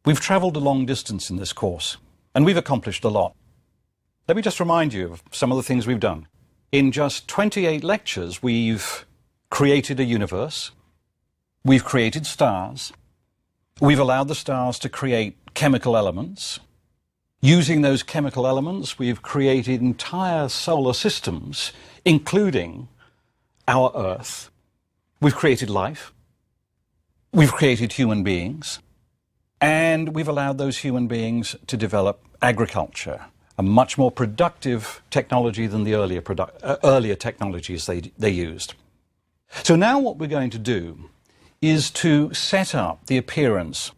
We've travelled a long distance in this course, and we've accomplished a lot. Let me just remind you of some of the things we've done. In just 28 lectures, we've created a universe, we've created stars, we've allowed the stars to create chemical elements. Using those chemical elements, we've created entire solar systems, including our Earth. We've created life, we've created human beings, and we've allowed those human beings to develop agriculture, a much more productive technology than the earlier technologies they used. So now what we're going to do is to set up the appearance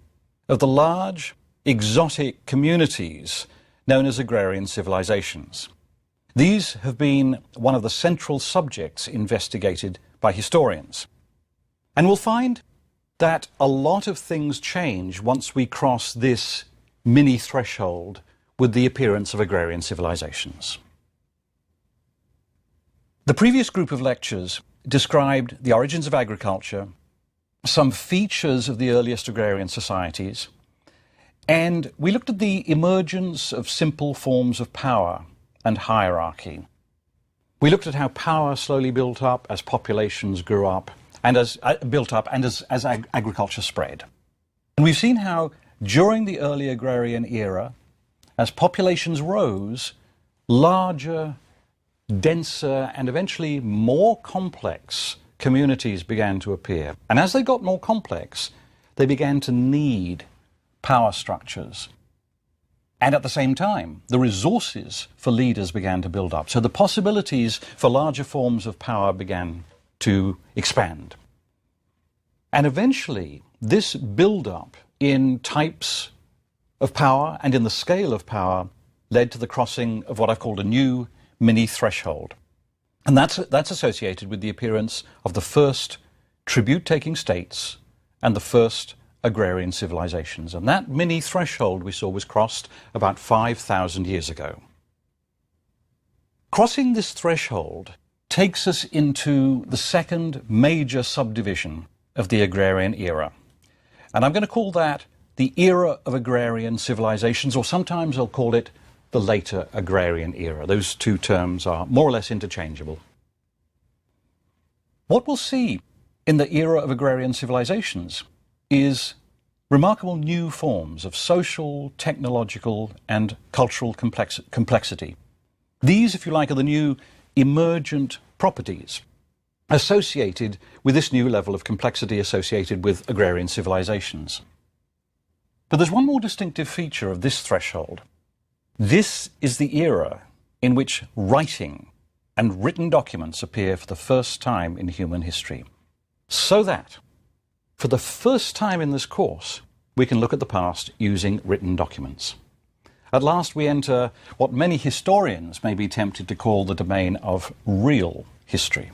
of the large, exotic communities known as agrarian civilizations. These have been one of the central subjects investigated by historians. And we'll find that a lot of things change once we cross this mini threshold with the appearance of agrarian civilizations. The previous group of lectures described the origins of agriculture, some features of the earliest agrarian societies, and we looked at the emergence of simple forms of power and hierarchy. We looked at how power slowly built up as populations grew up, and as agriculture spread. And we've seen how during the early agrarian era, as populations rose, larger, denser, and eventually more complex communities began to appear. And as they got more complex, they began to need power structures. And at the same time, the resources for leaders began to build up. So the possibilities for larger forms of power began to expand. And eventually, this build-up in types of power and in the scale of power led to the crossing of what I've called a new mini-threshold. And that's associated with the appearance of the first tribute-taking states and the first agrarian civilizations. And that mini-threshold we saw was crossed about 5,000 years ago. Crossing this threshold takes us into the second major subdivision of the agrarian era. And I'm going to call that the era of agrarian civilizations, or sometimes I'll call it the later agrarian era. Those two terms are more or less interchangeable. What we'll see in the era of agrarian civilizations is remarkable new forms of social, technological, and cultural complexity. These, if you like, are the new emergent properties associated with this new level of complexity associated with agrarian civilizations. But there's one more distinctive feature of this threshold. This is the era in which writing and written documents appear for the first time in human history. So that, for the first time in this course, we can look at the past using written documents. At last we enter what many historians may be tempted to call the domain of real history.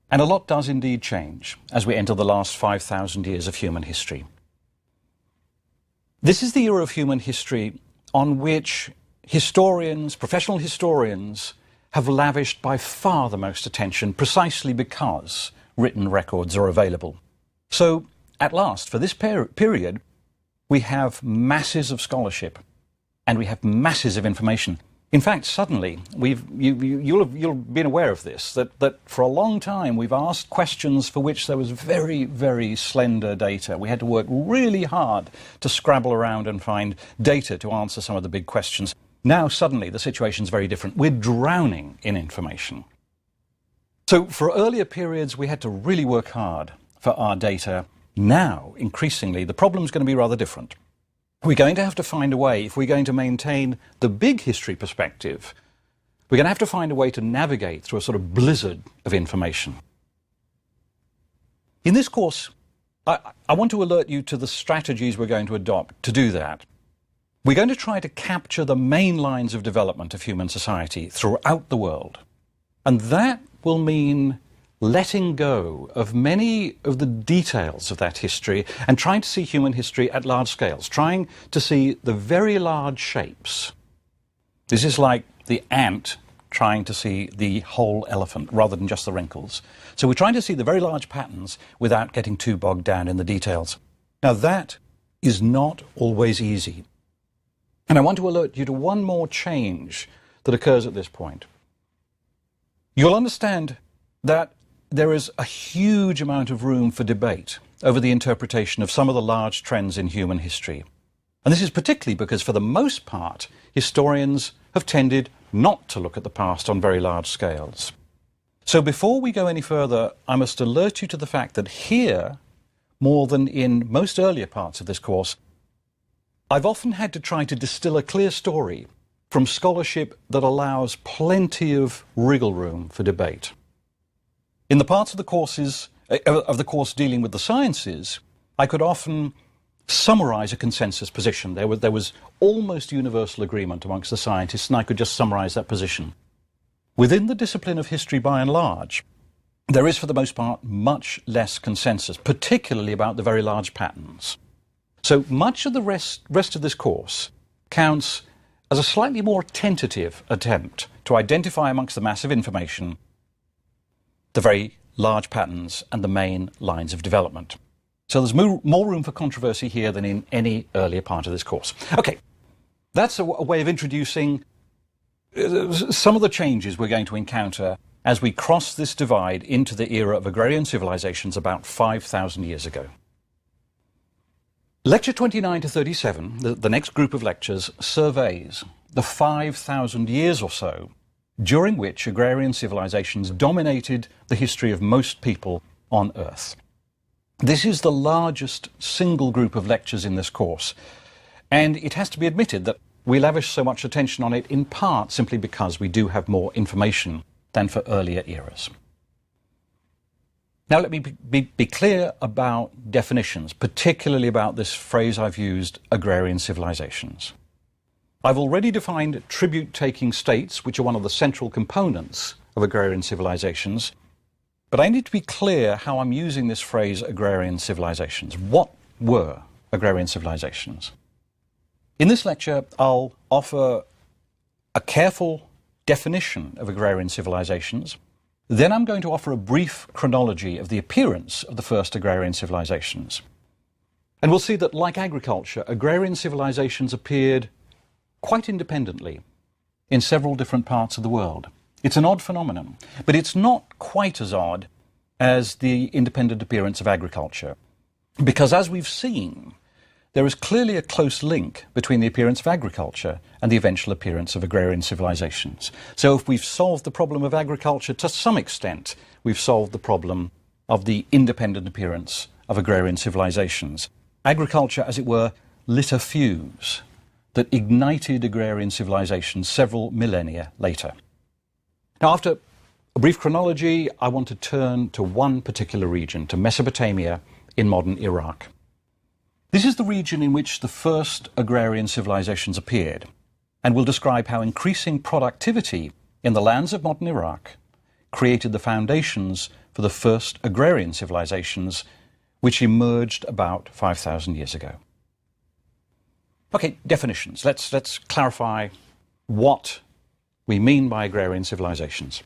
And a lot does indeed change as we enter the last 5,000 years of human history. This is the era of human history on which historians, professional historians, have lavished by far the most attention precisely because written records are available. So, at last, for this period, we have masses of scholarship and we have masses of information. In fact, suddenly, you'll have been aware of this, that for a long time we've asked questions for which there was very, very slender data. We had to work really hard to scrabble around and find data to answer some of the big questions. Now, suddenly, the situation's very different. We're drowning in information. So, for earlier periods, we had to really work hard for our data. Now, increasingly, the problem's going to be rather different. We're going to have to find a way, if we're going to maintain the big history perspective, we're going to have to find a way to navigate through a sort of blizzard of information. In this course, I want to alert you to the strategies we're going to adopt to do that. We're going to try to capture the main lines of development of human society throughout the world. And that will mean letting go of many of the details of that history and trying to see human history at large scales, trying to see the very large shapes. This is like the ant trying to see the whole elephant rather than just the wrinkles. So we're trying to see the very large patterns without getting too bogged down in the details. Now that is not always easy. And I want to alert you to one more change that occurs at this point. You'll understand that there is a huge amount of room for debate over the interpretation of some of the large trends in human history. And this is particularly because, for the most part, historians have tended not to look at the past on very large scales. So before we go any further, I must alert you to the fact that here, more than in most earlier parts of this course, I've often had to try to distill a clear story from scholarship that allows plenty of wriggle room for debate. In the parts of the course dealing with the sciences, I could often summarize a consensus position. There was almost universal agreement amongst the scientists, and I could just summarize that position. Within the discipline of history, by and large, there is, for the most part, much less consensus, particularly about the very large patterns. So much of the rest of this course counts as a slightly more tentative attempt to identify amongst the massive information the very large patterns and the main lines of development. So there's more room for controversy here than in any earlier part of this course. Okay, that's a way of introducing some of the changes we're going to encounter as we cross this divide into the era of agrarian civilizations about 5,000 years ago. Lecture 29 to 37, the next group of lectures, surveys the 5,000 years or so during which agrarian civilizations dominated the history of most people on Earth. This is the largest single group of lectures in this course, and it has to be admitted that we lavish so much attention on it in part simply because we do have more information than for earlier eras. Now let me be clear about definitions, particularly about this phrase I've used, agrarian civilizations. I've already defined tribute-taking states, which are one of the central components of agrarian civilizations, but I need to be clear how I'm using this phrase, agrarian civilizations. What were agrarian civilizations? In this lecture, I'll offer a careful definition of agrarian civilizations. Then I'm going to offer a brief chronology of the appearance of the first agrarian civilizations. And we'll see that, like agriculture, agrarian civilizations appeared quite independently in several different parts of the world. It's an odd phenomenon, but it's not quite as odd as the independent appearance of agriculture. Because as we've seen, there is clearly a close link between the appearance of agriculture and the eventual appearance of agrarian civilizations. So if we've solved the problem of agriculture to some extent, we've solved the problem of the independent appearance of agrarian civilizations. Agriculture, as it were, lit a fuse that ignited agrarian civilizations several millennia later. Now, after a brief chronology, I want to turn to one particular region, to Mesopotamia in modern Iraq. This is the region in which the first agrarian civilizations appeared, and will describe how increasing productivity in the lands of modern Iraq created the foundations for the first agrarian civilizations, which emerged about 5,000 years ago. Okay, definitions. Let's clarify what we mean by agrarian civilizations.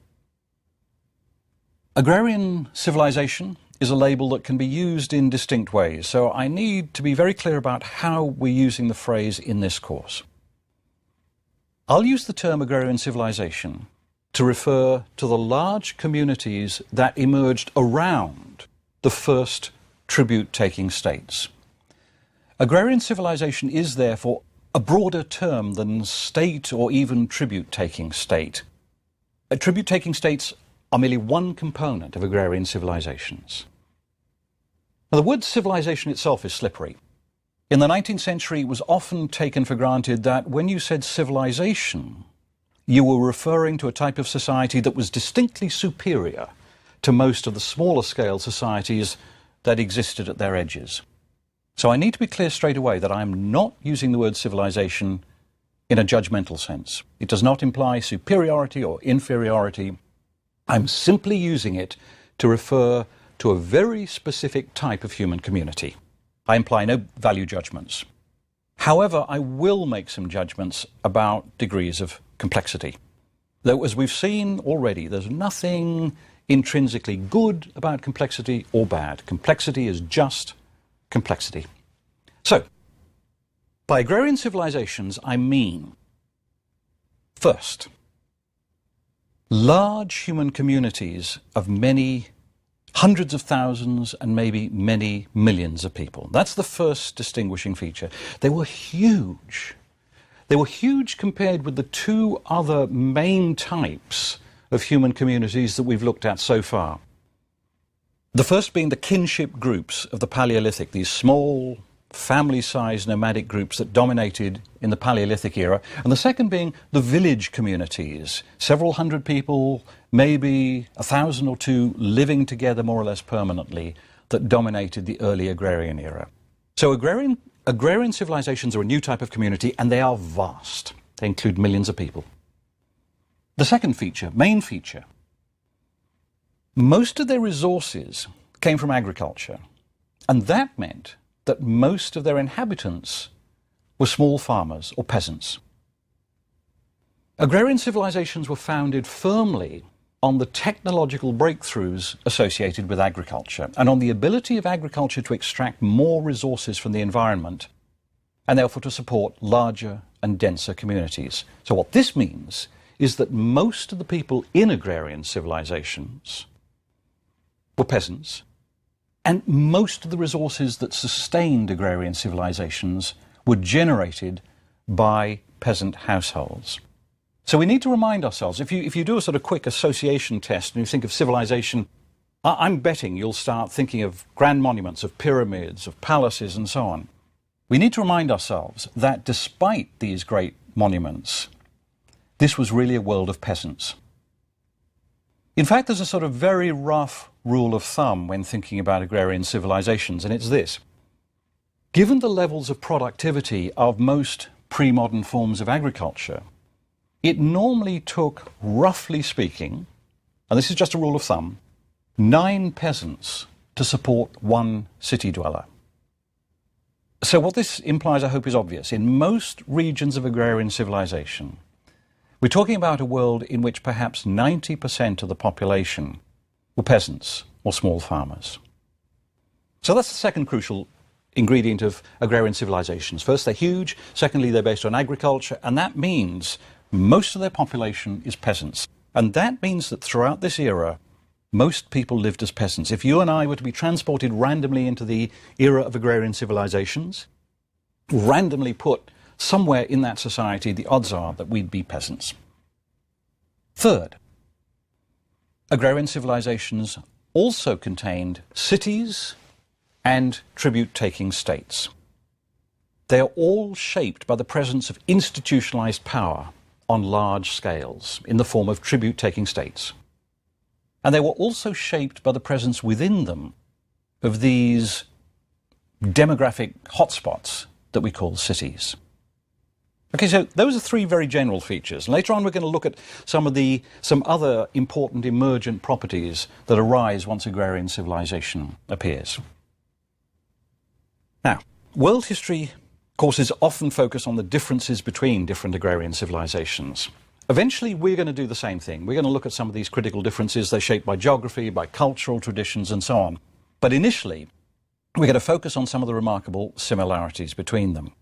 Agrarian civilization is a label that can be used in distinct ways, so I need to be very clear about how we're using the phrase in this course. I'll use the term agrarian civilization to refer to the large communities that emerged around the first tribute-taking states. Agrarian civilization is therefore a broader term than state or even tribute-taking state. Tribute-taking states are merely one component of agrarian civilizations. Now, the word civilization itself is slippery. In the 19th century, it was often taken for granted that when you said civilization, you were referring to a type of society that was distinctly superior to most of the smaller scale societies that existed at their edges. So I need to be clear straight away that I'm not using the word civilization in a judgmental sense. It does not imply superiority or inferiority. I'm simply using it to refer to a very specific type of human community. I imply no value judgments. However, I will make some judgments about degrees of complexity. Though, as we've seen already, there's nothing intrinsically good about complexity or bad. Complexity is just complexity. So, By agrarian civilizations, I mean, first, large human communities of many hundreds of thousands and maybe many millions of people. That's the first distinguishing feature. They were huge. They were huge compared with the two other main types of human communities that we've looked at so far. The first being the kinship groups of the Paleolithic, these small, family-sized nomadic groups that dominated in the Paleolithic era, and the second being the village communities, several hundred people, maybe 1,000 or two living together more or less permanently, that dominated the early agrarian era. So agrarian civilizations are a new type of community, and they are vast. They include millions of people. The second feature, main feature, most of their resources came from agriculture, and that meant that most of their inhabitants were small farmers or peasants. Agrarian civilizations were founded firmly on the technological breakthroughs associated with agriculture and on the ability of agriculture to extract more resources from the environment and therefore to support larger and denser communities. So what this means is that most of the people in agrarian civilizations were peasants, and most of the resources that sustained agrarian civilizations were generated by peasant households. So we need to remind ourselves, if you do a sort of quick association test and you think of civilization, I'm betting you'll start thinking of grand monuments, of pyramids, of palaces and so on. We need to remind ourselves that despite these great monuments, this was really a world of peasants. In fact, there's a sort of very rough rule of thumb when thinking about agrarian civilizations, and it's this. Given the levels of productivity of most pre-modern forms of agriculture, it normally took, roughly speaking, and this is just a rule of thumb, 9 peasants to support 1 city dweller. So what this implies, I hope, is obvious. In most regions of agrarian civilization, we're talking about a world in which perhaps 90% of the population were peasants or small farmers. So that's the second crucial ingredient of agrarian civilizations. First, they're huge. Secondly, they're based on agriculture. And that means most of their population is peasants. And that means that throughout this era, most people lived as peasants. If you and I were to be transported randomly into the era of agrarian civilizations, randomly put somewhere in that society, the odds are that we'd be peasants. Third, agrarian civilizations also contained cities and tribute-taking states. They are all shaped by the presence of institutionalized power on large scales in the form of tribute-taking states. And they were also shaped by the presence within them of these demographic hotspots that we call cities. Okay, so those are 3 very general features. Later on, we're going to look at some other important emergent properties that arise once agrarian civilization appears. Now, world history courses often focus on the differences between different agrarian civilizations. Eventually, we're going to do the same thing. We're going to look at some of these critical differences. They're shaped by geography, by cultural traditions, and so on. But initially, we're going to focus on some of the remarkable similarities between them.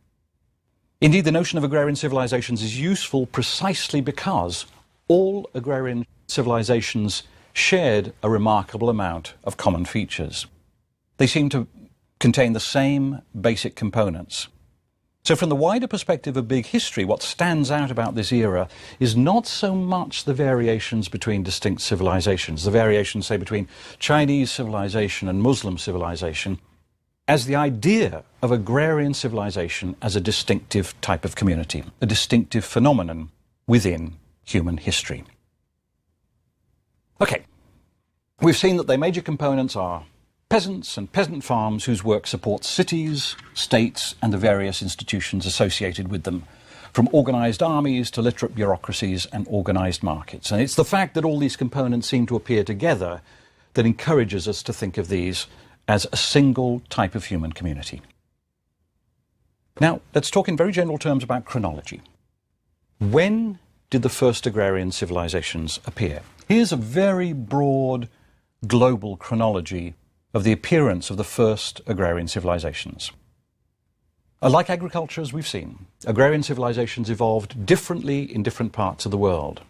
Indeed, the notion of agrarian civilizations is useful precisely because all agrarian civilizations shared a remarkable amount of common features. They seem to contain the same basic components. So from the wider perspective of big history, what stands out about this era is not so much the variations between distinct civilizations, the variations, say, between Chinese civilization and Muslim civilization, as the idea of agrarian civilization as a distinctive type of community, a distinctive phenomenon within human history. Okay, we've seen that their major components are peasants and peasant farms whose work supports cities, states, and the various institutions associated with them, from organized armies to literate bureaucracies and organized markets. And it's the fact that all these components seem to appear together that encourages us to think of these as a single type of human community. Now, let's talk in very general terms about chronology. When did the first agrarian civilizations appear? Here's a very broad global chronology of the appearance of the first agrarian civilizations. Like agriculture, as we've seen, agrarian civilizations evolved differently in different parts of the world.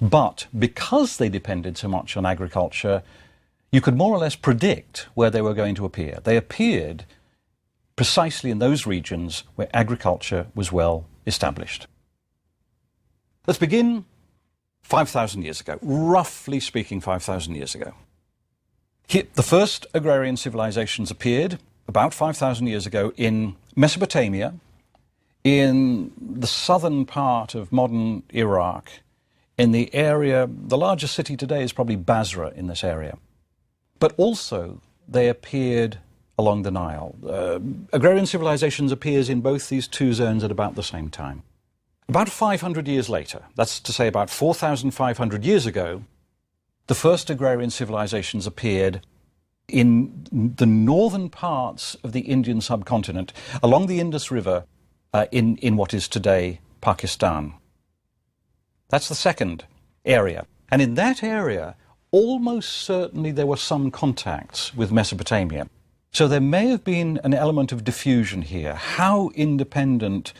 But because they depended so much on agriculture, you could more or less predict where they were going to appear. They appeared precisely in those regions where agriculture was well established. Let's begin 5,000 years ago, roughly speaking 5,000 years ago. Here, the first agrarian civilizations appeared about 5,000 years ago in Mesopotamia, in the southern part of modern Iraq, in the area, the largest city today is probably Basra in this area. But also they appeared along the Nile. Agrarian civilizations appears in both these two zones at about the same time. About 500 years later, that's to say about 4,500 years ago, the first agrarian civilizations appeared in the northern parts of the Indian subcontinent, along the Indus River, in what is today Pakistan. That's the second area. And in that area, almost certainly there were some contacts with Mesopotamia. So there may have been an element of diffusion here. How independent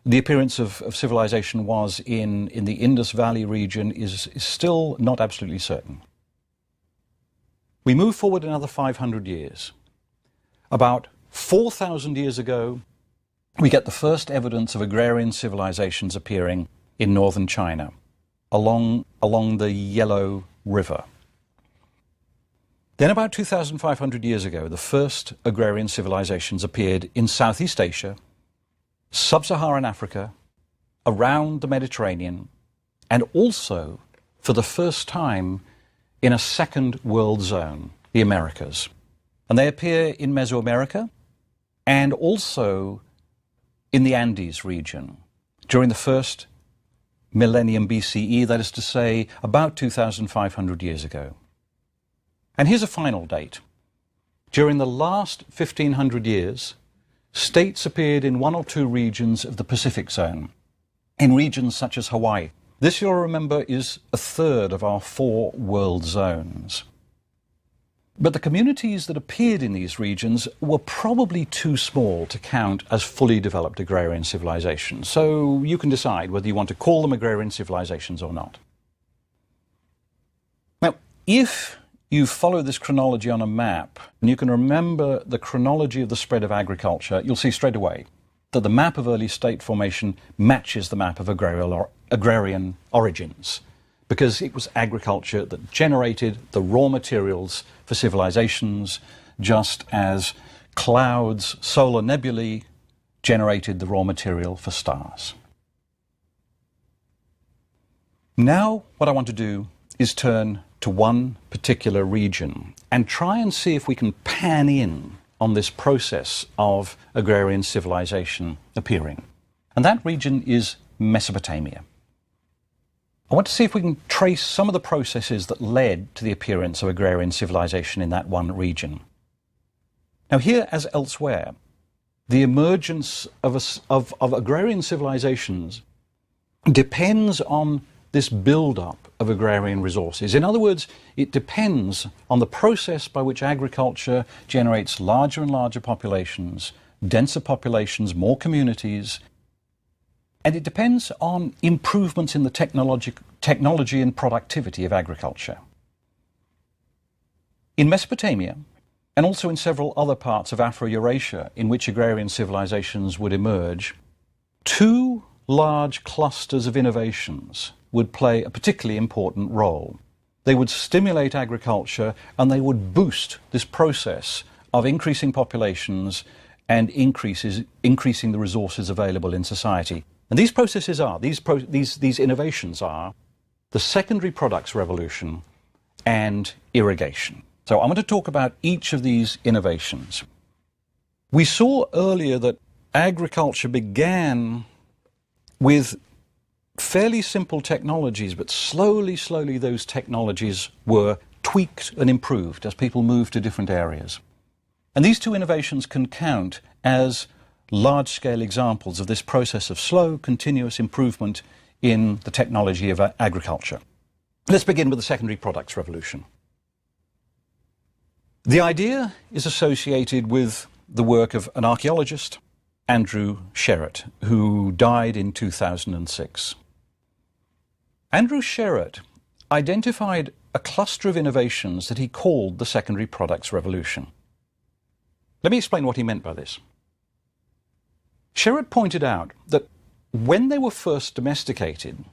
the appearance of civilization was in the Indus Valley region is still not absolutely certain. We move forward another 500 years. About 4,000 years ago, we get the first evidence of agrarian civilizations appearing in northern China, along the Yellow River. Then about 2,500 years ago, the first agrarian civilizations appeared in Southeast Asia, Sub-Saharan Africa, around the Mediterranean, and also, for the first time, in a second world zone, the Americas. And they appear in Mesoamerica and also in the Andes region during the first millennium BCE, that is to say, about 2,500 years ago. And here's a final date. During the last 1,500 years, states appeared in one or two regions of the Pacific zone, in regions such as Hawaii. This, you'll remember, is a third of our 4 world zones. But the communities that appeared in these regions were probably too small to count as fully developed agrarian civilizations. So you can decide whether you want to call them agrarian civilizations or not. Now, if you follow this chronology on a map, and you can remember the chronology of the spread of agriculture, you'll see straight away that the map of early state formation matches the map of agrarian origins, because it was agriculture that generated the raw materials for civilizations, just as clouds, solar nebulae generated the raw material for stars. Now what I want to do is turn to one particular region and try and see if we can pan in on this process of agrarian civilization appearing. And that region is Mesopotamia. I want to see if we can trace some of the processes that led to the appearance of agrarian civilization in that one region. Now, here as elsewhere, the emergence of agrarian civilizations depends on this build-up of agrarian resources. In other words, it depends on the process by which agriculture generates larger and larger populations, denser populations, more communities, and it depends on improvements in the technology and productivity of agriculture. In Mesopotamia, and also in several other parts of Afro-Eurasia in which agrarian civilizations would emerge, 2 large clusters of innovations would play a particularly important role. They would stimulate agriculture and they would boost this process of increasing populations and increasing the resources available in society. And these processes are, these innovations are the secondary products revolution and irrigation. So I'm going to talk about each of these innovations. We saw earlier that agriculture began with fairly simple technologies, but slowly those technologies were tweaked and improved as people moved to different areas. And these 2 innovations can count as large-scale examples of this process of slow, continuous improvement in the technology of agriculture. Let's begin with the secondary products revolution. The idea is associated with the work of an archaeologist Andrew Sherratt, who died in 2006. Andrew Sherratt identified a cluster of innovations that he called the secondary products revolution. Let me explain what he meant by this. Sherratt pointed out that when they were first domesticated,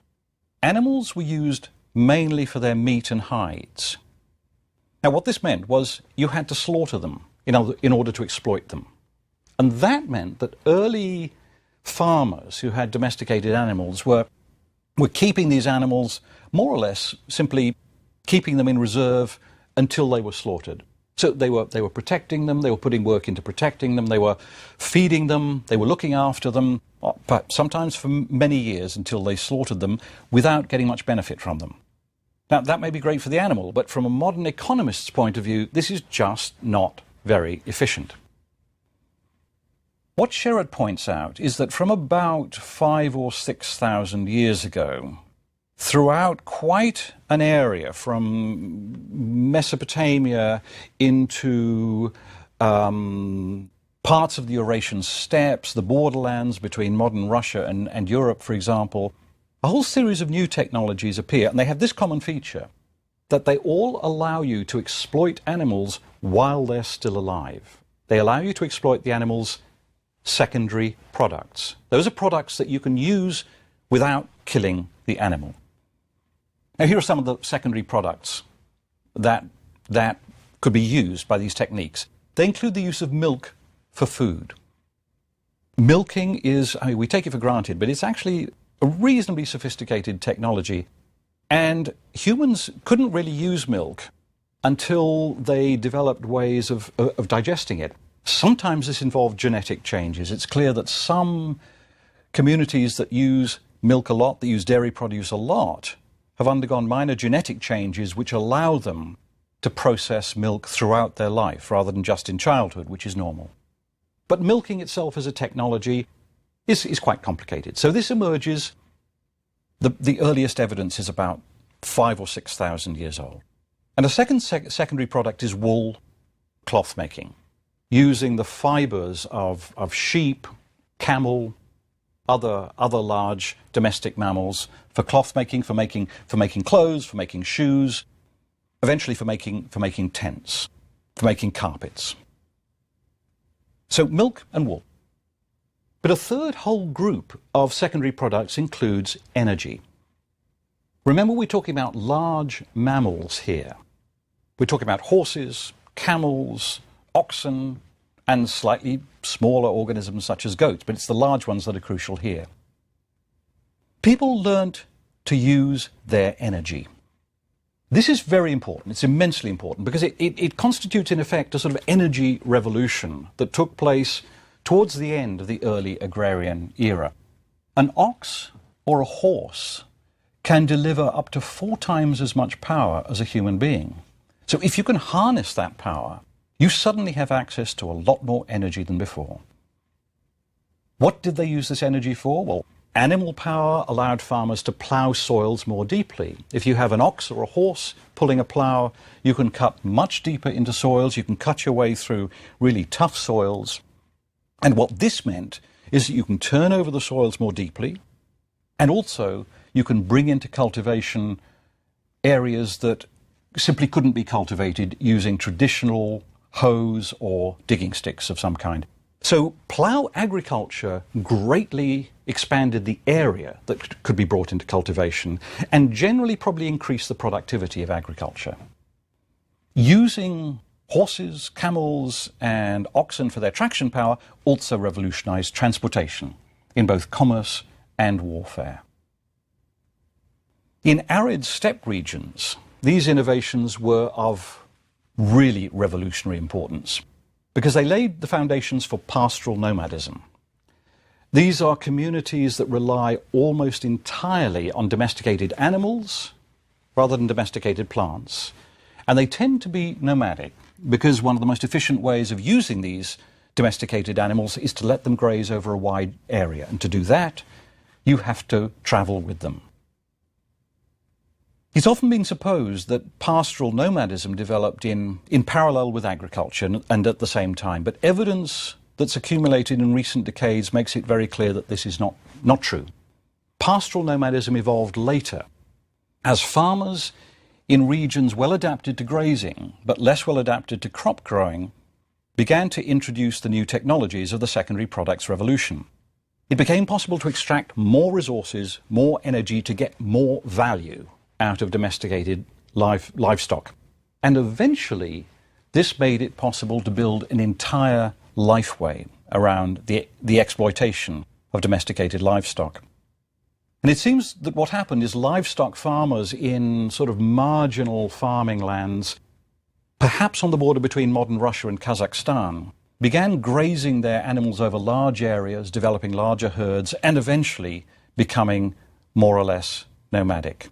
animals were used mainly for their meat and hides. Now, what this meant was you had to slaughter them in order to exploit them. And that meant that early farmers who had domesticated animals were keeping these animals more or less simply keeping them in reserve until they were slaughtered. So they were protecting them, they were putting work into protecting them, they were feeding them, they were looking after them, sometimes for many years until they slaughtered them without getting much benefit from them. Now, that may be great for the animal, but from a modern economist's point of view, this is just not very efficient. What Sherratt points out is that from about 5,000 or 6,000 years ago, throughout quite an area from Mesopotamia into parts of the Eurasian steppes, the borderlands between modern Russia and Europe, for example, a whole series of new technologies appear, and they have this common feature, that they all allow you to exploit animals while they're still alive. They allow you to exploit the animals' secondary products. Those are products that you can use without killing the animal. Now, here are some of the secondary products that could be used by these techniques. They include the use of milk for food. Milking is, we take it for granted, but it's actually a reasonably sophisticated technology. And humans couldn't really use milk until they developed ways of digesting it. Sometimes this involved genetic changes. It's clear that some communities that use milk a lot, that use dairy produce a lot, have undergone minor genetic changes which allow them to process milk throughout their life rather than just in childhood, which is normal. But milking itself as a technology is quite complicated. So this emerges, the earliest evidence is about 5,000 or 6,000 years old. And a secondary product is wool cloth making, using the fibers of sheep, camel, other large domestic mammals for cloth making, for making clothes, for making shoes, eventually for making tents, for making carpets. So milk and wool. But a third whole group of secondary products includes energy. Remember, we're talking about large mammals here. We're talking about horses, camels, oxen, and slightly smaller organisms such as goats, but it's the large ones that are crucial here. People learnt to use their energy. This is very important. It's immensely important because it constitutes, in effect, a sort of energy revolution that took place towards the end of the early agrarian era. An ox or a horse can deliver up to 4 times as much power as a human being. So if you can harness that power, you suddenly have access to a lot more energy than before. What did they use this energy for? Well, animal power allowed farmers to plough soils more deeply. If you have an ox or a horse pulling a plough, you can cut much deeper into soils, you can cut your way through really tough soils. And what this meant is that you can turn over the soils more deeply, and also you can bring into cultivation areas that simply couldn't be cultivated using traditional hoes or digging sticks of some kind. So plough agriculture greatly expanded the area that could be brought into cultivation and generally probably increased the productivity of agriculture. Using horses, camels, and oxen for their traction power also revolutionized transportation in both commerce and warfare. In arid steppe regions, these innovations were of really revolutionary importance because they laid the foundations for pastoral nomadism. These are communities that rely almost entirely on domesticated animals rather than domesticated plants, and they tend to be nomadic because one of the most efficient ways of using these domesticated animals is to let them graze over a wide area, and to do that, you have to travel with them. It's often been supposed that pastoral nomadism developed in parallel with agriculture and at the same time, but evidence that's accumulated in recent decades makes it very clear that this is not true. Pastoral nomadism evolved later, as farmers in regions well adapted to grazing, but less well adapted to crop growing, began to introduce the new technologies of the secondary products revolution. It became possible to extract more resources, more energy, to get more value out of domesticated livestock. And eventually, this made it possible to build an entire lifeway around the exploitation of domesticated livestock. And it seems that what happened is livestock farmers in sort of marginal farming lands, perhaps on the border between modern Russia and Kazakhstan, began grazing their animals over large areas, developing larger herds, and eventually becoming more or less nomadic.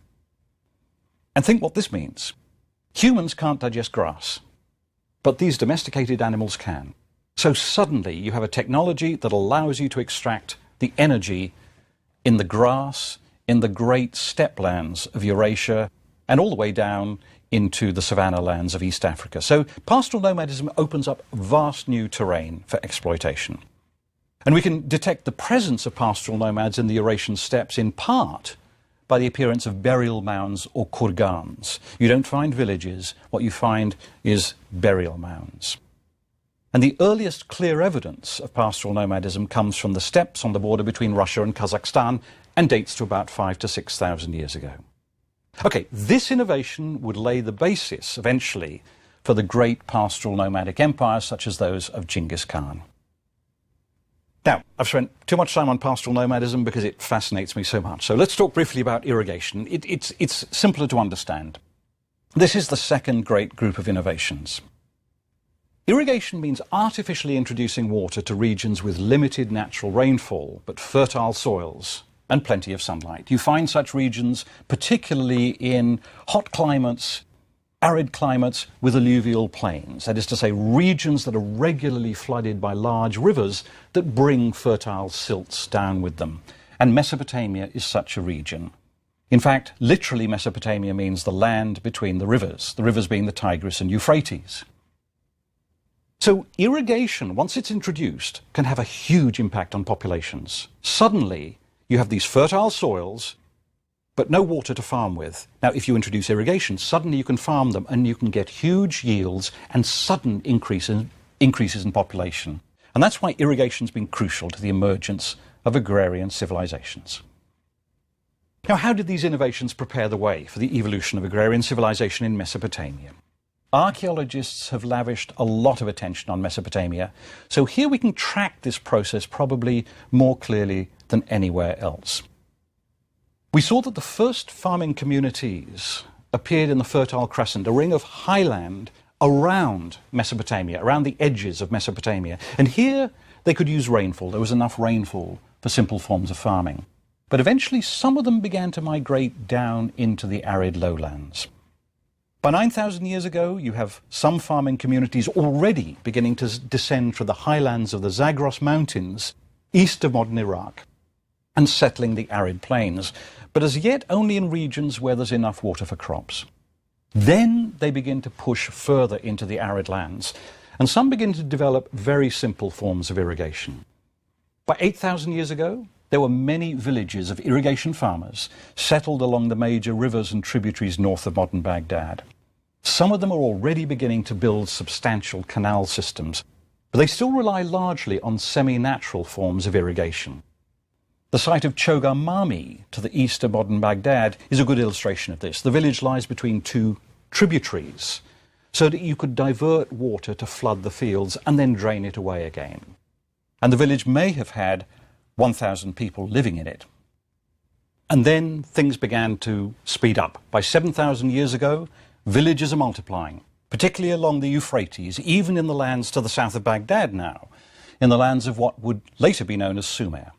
And think what this means. Humans can't digest grass, but these domesticated animals can. So suddenly you have a technology that allows you to extract the energy in the grass, in the great steppe lands of Eurasia, and all the way down into the savanna lands of East Africa. So pastoral nomadism opens up vast new terrain for exploitation. And we can detect the presence of pastoral nomads in the Eurasian steppes in part by the appearance of burial mounds or kurgans. You don't find villages, what you find is burial mounds. And the earliest clear evidence of pastoral nomadism comes from the steppes on the border between Russia and Kazakhstan and dates to about 5,000 to 6,000 years ago. Okay, this innovation would lay the basis eventually for the great pastoral nomadic empires such as those of Genghis Khan. Now, I've spent too much time on pastoral nomadism because it fascinates me so much. So let's talk briefly about irrigation. It's simpler to understand. This is the second great group of innovations. Irrigation means artificially introducing water to regions with limited natural rainfall, but fertile soils and plenty of sunlight. You find such regions particularly in hot climates, arid climates with alluvial plains. That is to say, regions that are regularly flooded by large rivers that bring fertile silts down with them. And Mesopotamia is such a region. In fact, literally Mesopotamia means the land between the rivers being the Tigris and Euphrates. So irrigation, once it's introduced, can have a huge impact on populations. Suddenly, you have these fertile soils, but no water to farm with. Now, if you introduce irrigation, suddenly you can farm them and you can get huge yields and sudden increases in population. And that's why irrigation's been crucial to the emergence of agrarian civilizations. Now, how did these innovations prepare the way for the evolution of agrarian civilization in Mesopotamia? Archaeologists have lavished a lot of attention on Mesopotamia, so here we can track this process probably more clearly than anywhere else. We saw that the first farming communities appeared in the Fertile Crescent, a ring of highland around Mesopotamia, around the edges of Mesopotamia. And here they could use rainfall. There was enough rainfall for simple forms of farming. But eventually some of them began to migrate down into the arid lowlands. By 9,000 years ago, you have some farming communities already beginning to descend from the highlands of the Zagros Mountains, east of modern Iraq, and settling the arid plains, but as yet only in regions where there's enough water for crops. Then they begin to push further into the arid lands, and some begin to develop very simple forms of irrigation. By 8,000 years ago, there were many villages of irrigation farmers settled along the major rivers and tributaries north of modern Baghdad. Some of them are already beginning to build substantial canal systems, but they still rely largely on semi-natural forms of irrigation. The site of Chogamami, to the east of modern Baghdad, is a good illustration of this. The village lies between two tributaries, so that you could divert water to flood the fields and then drain it away again. And the village may have had 1,000 people living in it. And then things began to speed up. By 7,000 years ago, villages are multiplying, particularly along the Euphrates, even in the lands to the south of Baghdad now, in the lands of what would later be known as Sumer.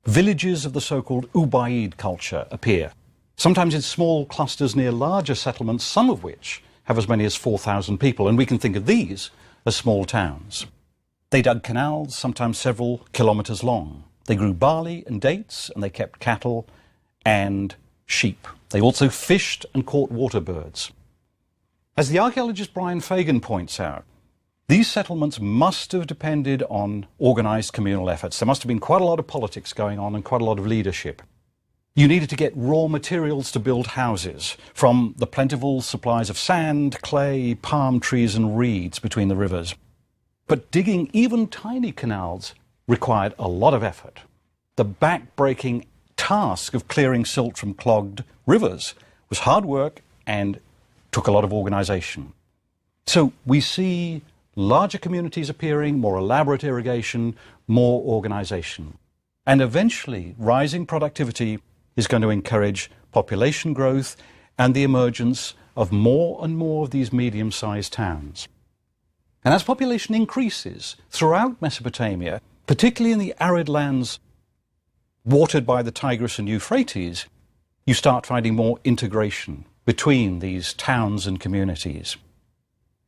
Villages of the so-called Ubaid culture appear, sometimes in small clusters near larger settlements, some of which have as many as 4,000 people, and we can think of these as small towns. They dug canals, sometimes several kilometers long. They grew barley and dates, and they kept cattle and sheep. They also fished and caught water birds. As the archaeologist Brian Fagan points out, these settlements must have depended on organized communal efforts. There must have been quite a lot of politics going on and quite a lot of leadership. You needed to get raw materials to build houses from the plentiful supplies of sand, clay, palm trees and reeds between the rivers. But digging even tiny canals required a lot of effort. The back-breaking task of clearing silt from clogged rivers was hard work and took a lot of organization. So we see larger communities appearing, more elaborate irrigation, more organization. And eventually, rising productivity is going to encourage population growth and the emergence of more and more of these medium-sized towns. And as population increases throughout Mesopotamia, particularly in the arid lands watered by the Tigris and Euphrates, you start finding more integration between these towns and communities.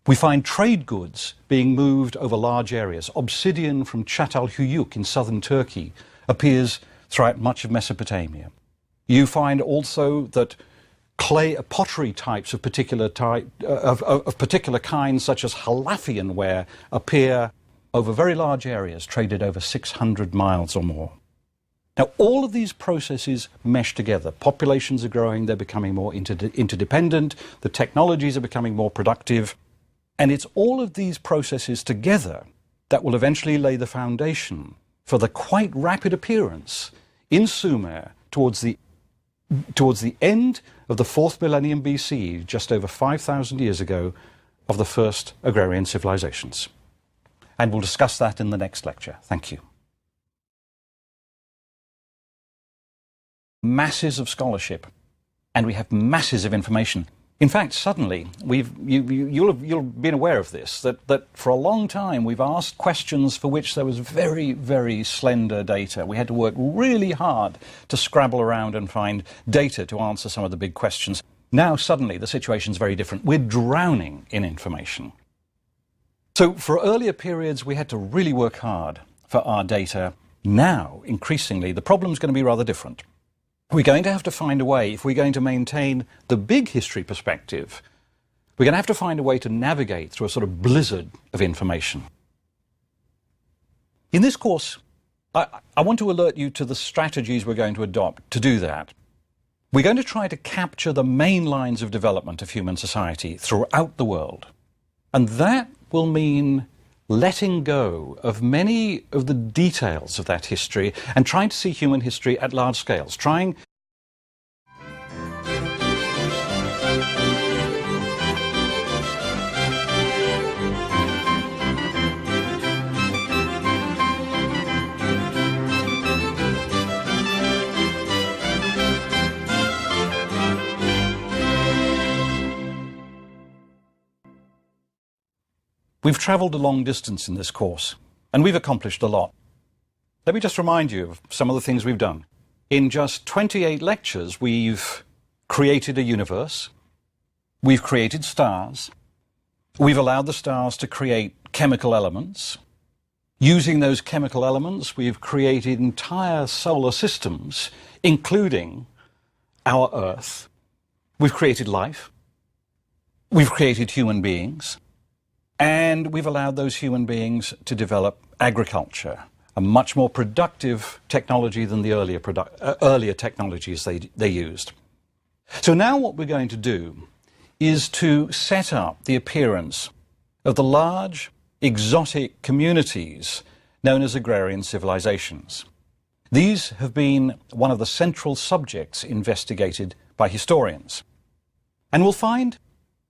We find trade goods being moved over large areas. Obsidian from Çatalhöyük in southern Turkey appears throughout much of Mesopotamia. You find also that clay pottery types of particular kinds, such as Halafian ware, appear over very large areas, traded over 600 miles or more. Now, all of these processes mesh together. Populations are growing, they're becoming more interdependent, the technologies are becoming more productive, and it's all of these processes together that will eventually lay the foundation for the quite rapid appearance in Sumer towards the end of the 4th millennium BCE, just over 5,000 years ago, of the first agrarian civilizations. And we'll discuss that in the next lecture. Thank you. Masses of scholarship, and we have masses of information. In fact, suddenly, you'll have been aware of this, that for a long time we've asked questions for which there was very, very slender data. We had to work really hard to scrabble around and find data to answer some of the big questions. Now, suddenly, the situation's very different. We're drowning in information. So, for earlier periods, we had to really work hard for our data. Now, increasingly, the problem's going to be rather different. We're going to have to find a way, if we're going to maintain the big history perspective, we're going to have to find a way to navigate through a sort of blizzard of information. In this course, I want to alert you to the strategies we're going to adopt to do that. We're going to try to capture the main lines of development of human society throughout the world. And that will mean letting go of many of the details of that history and trying to see human history at large scales, We've travelled a long distance in this course, and we've accomplished a lot. Let me just remind you of some of the things we've done. In just 28 lectures, we've created a universe, we've created stars, we've allowed the stars to create chemical elements. Using those chemical elements, we've created entire solar systems, including our Earth. We've created life, we've created human beings, and we've allowed those human beings to develop agriculture, a much more productive technology than the earlier technologies they used. So now what we're going to do is to set up the appearance of the large, exotic communities known as agrarian civilizations. These have been one of the central subjects investigated by historians. And we'll find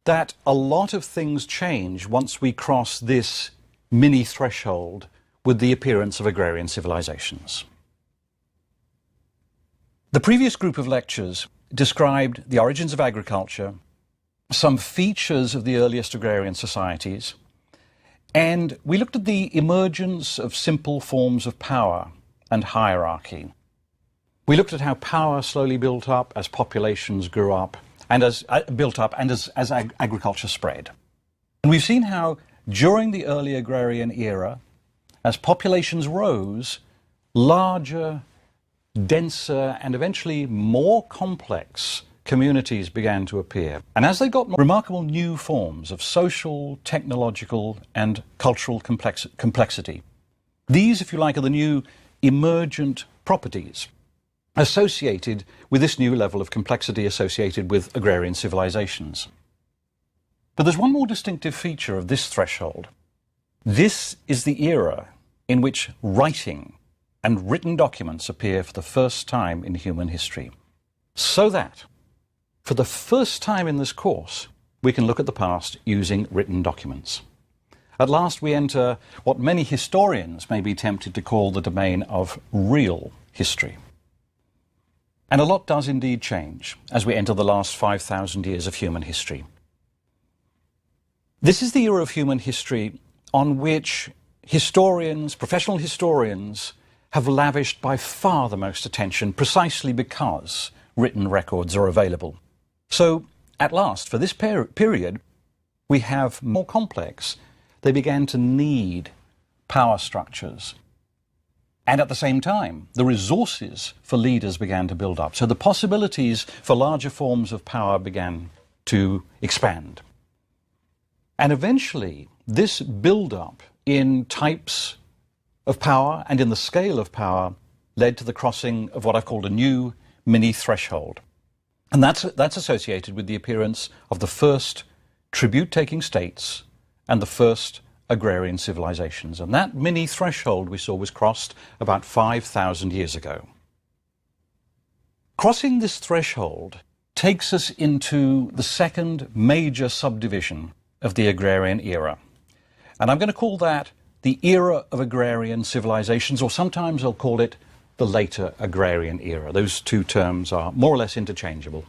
that a lot of things change once we cross this mini threshold with the appearance of agrarian civilizations. The previous group of lectures described the origins of agriculture, some features of the earliest agrarian societies, and we looked at the emergence of simple forms of power and hierarchy. We looked at how power slowly built up as populations grew up, and as agriculture spread. And we've seen how during the early agrarian era, as populations rose, larger, denser, and eventually more complex communities began to appear. And as they got remarkable new forms of social, technological, and cultural complexity, these, if you like, are the new emergent properties associated with this new level of complexity associated with agrarian civilizations. But there's one more distinctive feature of this threshold. This is the era in which writing and written documents appear for the first time in human history. So that, for the first time in this course, we can look at the past using written documents. At last we enter what many historians may be tempted to call the domain of real history. And a lot does indeed change as we enter the last 5,000 years of human history. This is the era of human history on which historians, professional historians, have lavished by far the most attention precisely because written records are available. So, at last, for this period, we have more complex. They began to need power structures. And at the same time, the resources for leaders began to build up. So the possibilities for larger forms of power began to expand. And eventually, this build-up in types of power and in the scale of power led to the crossing of what I've called a new mini-threshold. And that's associated with the appearance of the first tribute-taking states and the first agrarian civilizations. And that mini-threshold we saw was crossed about 5,000 years ago. Crossing this threshold takes us into the second major subdivision of the agrarian era. And I'm going to call that the era of agrarian civilizations, or sometimes I'll call it the later agrarian era. Those two terms are more or less interchangeable.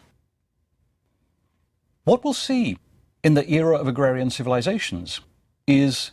What we'll see in the era of agrarian civilizations is